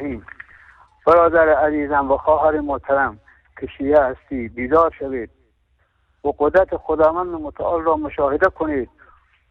الرحیم. برادر عزیزم و خواهر محترم که شیعه هستی، بیدار شوید و قدرت خداوند متعال را مشاهده کنید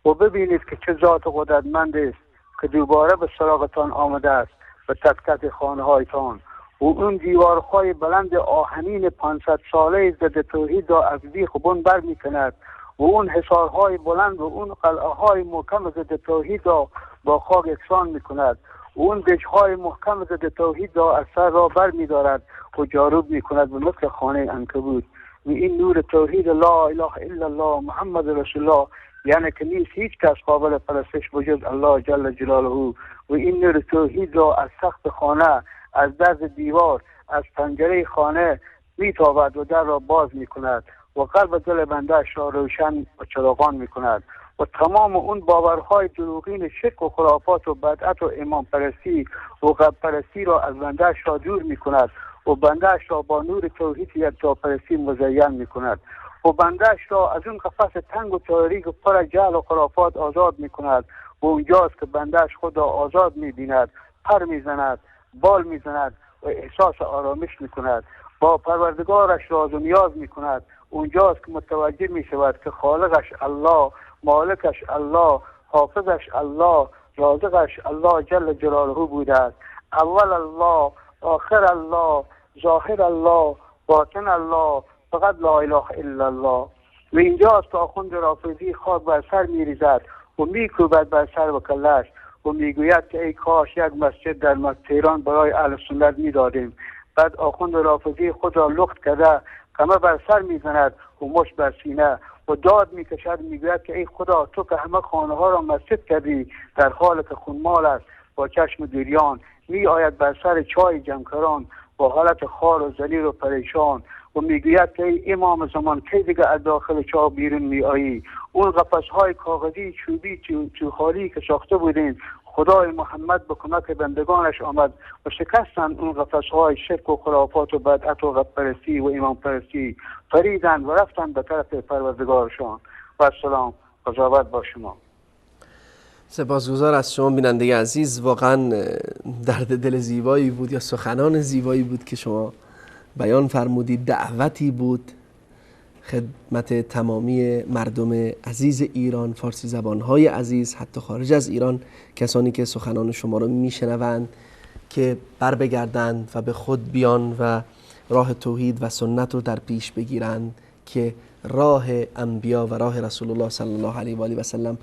و ببینید که چه ذات قدرتمند است که دوباره به سراغتان آمده است به تک تک خانه هایتان و اون دیوارهای بلند آهنین 500 ساله ضد توحید را از بیخ و بن بر می کند و اون حصارهای بلند و اون قلعه های محکم ضد توحید را با خاک یکسان می کند و اون دژهای محکم ضد توحید را از سر را بر می دارد و جاروب می کند به مثل خانه عنکبوت. و این نور توحید لا اله الا الله محمد رسول الله، یعنی که نیست هیچ کس قابل پرستش بجز الله جل جلاله. و این نور توحید را از سقف خانه، از درز دیوار، از پنجره خانه میتابد و در را باز میکند و قلب دل بنده‌اش را روشن و چراغان میکند و تمام اون باورهای دروغین شرک و خرافات و بدعت و امام پرستی و قبر پرستی را از بنده‌اش را دور میکند و بنده‌اش را با نور توحید یکتا پرستی مزین میکند و بنده‌اش را از اون قفس تنگ و تاریک و پر جهل و خرافات آزاد میکند و اونجاست که بنده‌اش خود را آزاد میبیند، پر میزند، بال میزند و احساس آرامش میکند، با پروردگارش راز و نیاز میکند. اونجاست که متوجه میشود که خالقش الله، مالکش الله، حافظش الله، رازقش الله جل جلاله بوده است. اول الله، آخر الله، ظاهر الله، باطن الله، فقط لا اله الا الله. و اینجاست که آخوند رافضی خاک بر سر میریزد و میکوبد بر سر و کلش و میگوید که ای کاش یک مسجد در تهران برای اهل سنت میدادیم. بعد آخوند رافضی خود را لخت کرده قمه بر سر میزند و مشت بر سینه و داد میکشد، میگوید که ای خدا تو که همه خانه ها را مسجد کردی، در حال که خونمال است با چشم گریان می آید بر سر چای جمکران با حالت خار و ذلیل و پریشان و میگوید که ای امام زمان کی دیگه از داخل چاه بیرون می آیی؟ اون قفس های کاغذی چوبی چوخالی که ساخته بودین خدای محمد به کمک بندگانش آمد و شکستند اون قفس های شرک و خرافات و بدعت و قبر پرستی و امام پرستی، پریدند و رفتند به طرف پروردگارشان. و السلام، قضاوت با شما. سپاسگزار از شما بیننده عزیز. واقعا درد دل زیبایی بود یا سخنان زیبایی بود که شما بیان فرمودید. دعوتی بود خدمت تمامی مردم عزیز ایران، فارسی زبانهای عزیز، حتی خارج از ایران، کسانی که سخنان شما رو میشنوند که بر بگردند و به خود بیان و راه توحید و سنت رو در پیش بگیرند که راه انبیا و راه رسول الله صلی الله علیه و آله و سلم